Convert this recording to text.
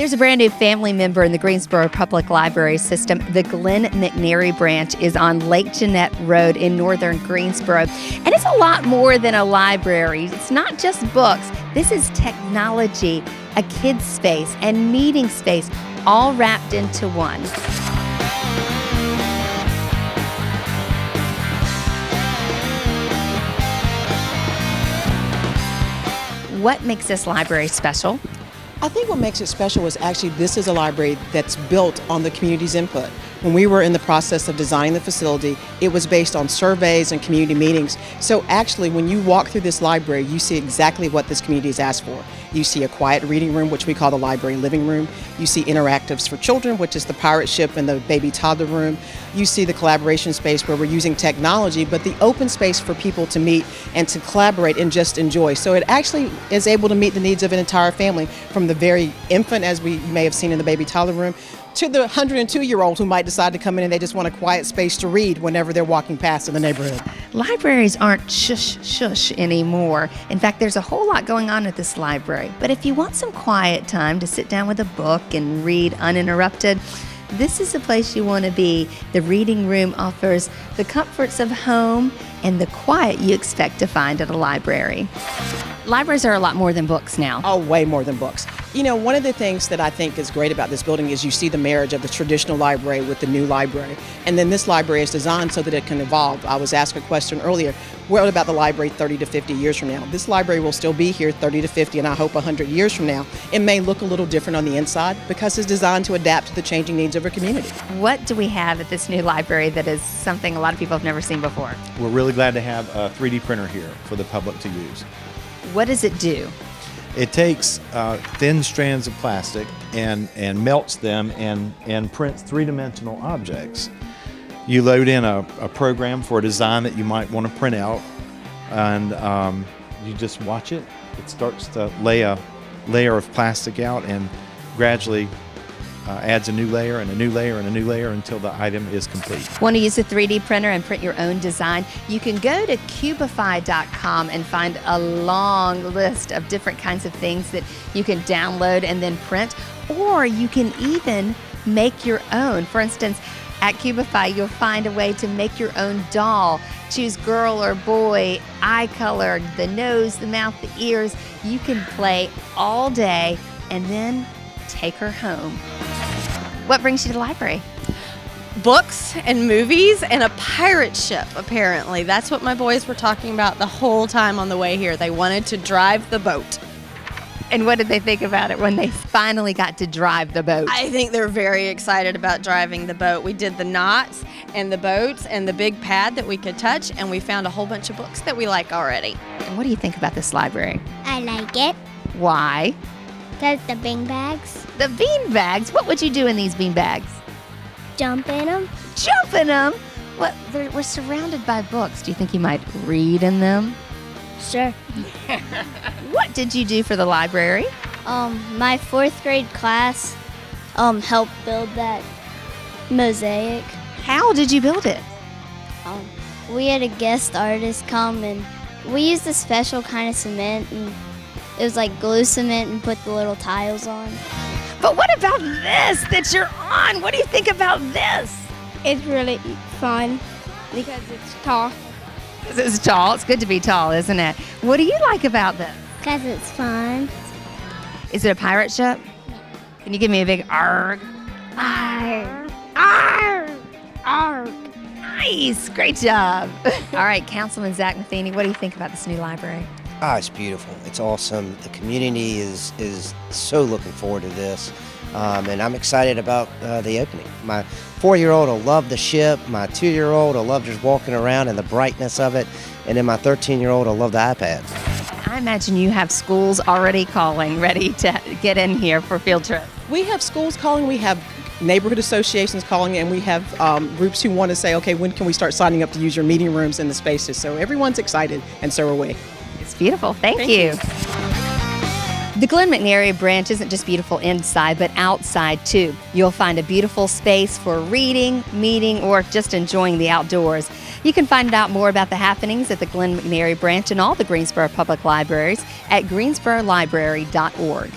There's a brand new family member in the Greensboro Public Library system. The Glenn McNairy Branch is on Lake Jeanette Road in northern Greensboro. And it's a lot more than a library. It's not just books. This is technology, a kid's space, and meeting space, all wrapped into one. What makes this library special? I think what makes it special is actually this is a library that's built on the community's input. When we were in the process of designing the facility, it was based on surveys and community meetings. So actually, when you walk through this library, you see exactly what this community has asked for. You see a quiet reading room, which we call the library living room. You see interactives for children, which is the pirate ship and the baby toddler room. You see the collaboration space where we're using technology, but the open space for people to meet and to collaborate and just enjoy. So it actually is able to meet the needs of an entire family, from the very infant, as we may have seen in the baby toddler room, to the 102-year-old who might decide to come in and they just want a quiet space to read whenever they're walking past in the neighborhood. Libraries aren't shush anymore. In fact, there's a whole lot going on at this library. But if you want some quiet time to sit down with a book and read uninterrupted, this is the place you want to be. The reading room offers the comforts of home and the quiet you expect to find at a library. Libraries are a lot more than books now. Oh, way more than books. You know, one of the things that I think is great about this building is you see the marriage of the traditional library with the new library. And then this library is designed so that it can evolve. I was asked a question earlier, what about the library 30 to 50 years from now? This library will still be here 30 to 50 and I hope 100 years from now. It may look a little different on the inside because it's designed to adapt to the changing needs of our community. What do we have at this new library that is something a lot of people have never seen before? We're really glad to have a 3D printer here for the public to use. What does it do? It takes thin strands of plastic and melts them and prints three-dimensional objects. You load in a program for a design that you might want to print out, and you just watch it. It starts to lay a layer of plastic out and gradually adds a new layer and a new layer and a new layer until the item is complete. Want to use a 3D printer and print your own design? You can go to Cubify.com and find a long list of different kinds of things that you can download and then print, or you can even make your own. For instance, at Cubify, you'll find a way to make your own doll. Choose girl or boy, eye color, the nose, the mouth, the ears. You can play all day and then take her home. What brings you to the library? Books and movies and a pirate ship, apparently. That's what my boys were talking about the whole time on the way here. They wanted to drive the boat. And what did they think about it when they finally got to drive the boat? I think they're very excited about driving the boat. We did the knots and the boats and the big pad that we could touch, and we found a whole bunch of books that we like already. And what do you think about this library? I like it. Why? Because the bean bags. The bean bags? What would you do in these bean bags? Jump in them. Jump in them? What? We're surrounded by books. Do you think you might read in them? Sure. What did you do for the library? My 4th grade class helped build that mosaic. How did you build it? We had a guest artist come, and we used a special kind of cement, and it was like glue cement, and put the little tiles on. But what about this that you're on? What do you think about this? It's really fun because it's tall. It's tall. It's good to be tall, isn't it? What do you like about this? Because it's fun. Is it a pirate ship? Can you give me a big arg? Arg. Arg. Arg. Nice. Great job. All right, Councilman Zach Matheny, what do you think about this new library? It's beautiful. It's awesome. The community is so looking forward to this, and I'm excited about the opening. My 4-year-old will love the ship. My 2-year-old will love just walking around and the brightness of it, and then my 13-year-old will love the iPad. I imagine you have schools already calling, ready to get in here for field trips. We have schools calling, we have neighborhood associations calling, and we have groups who want to say, okay, when can we start signing up to use your meeting rooms and the spaces? So everyone's excited, and so are we. It's beautiful. Thank you. The Glenn McNairy Branch isn't just beautiful inside, but outside too. You'll find a beautiful space for reading, meeting, or just enjoying the outdoors. You can find out more about the happenings at the Glenn McNairy Branch and all the Greensboro Public Libraries at greensborolibrary.org.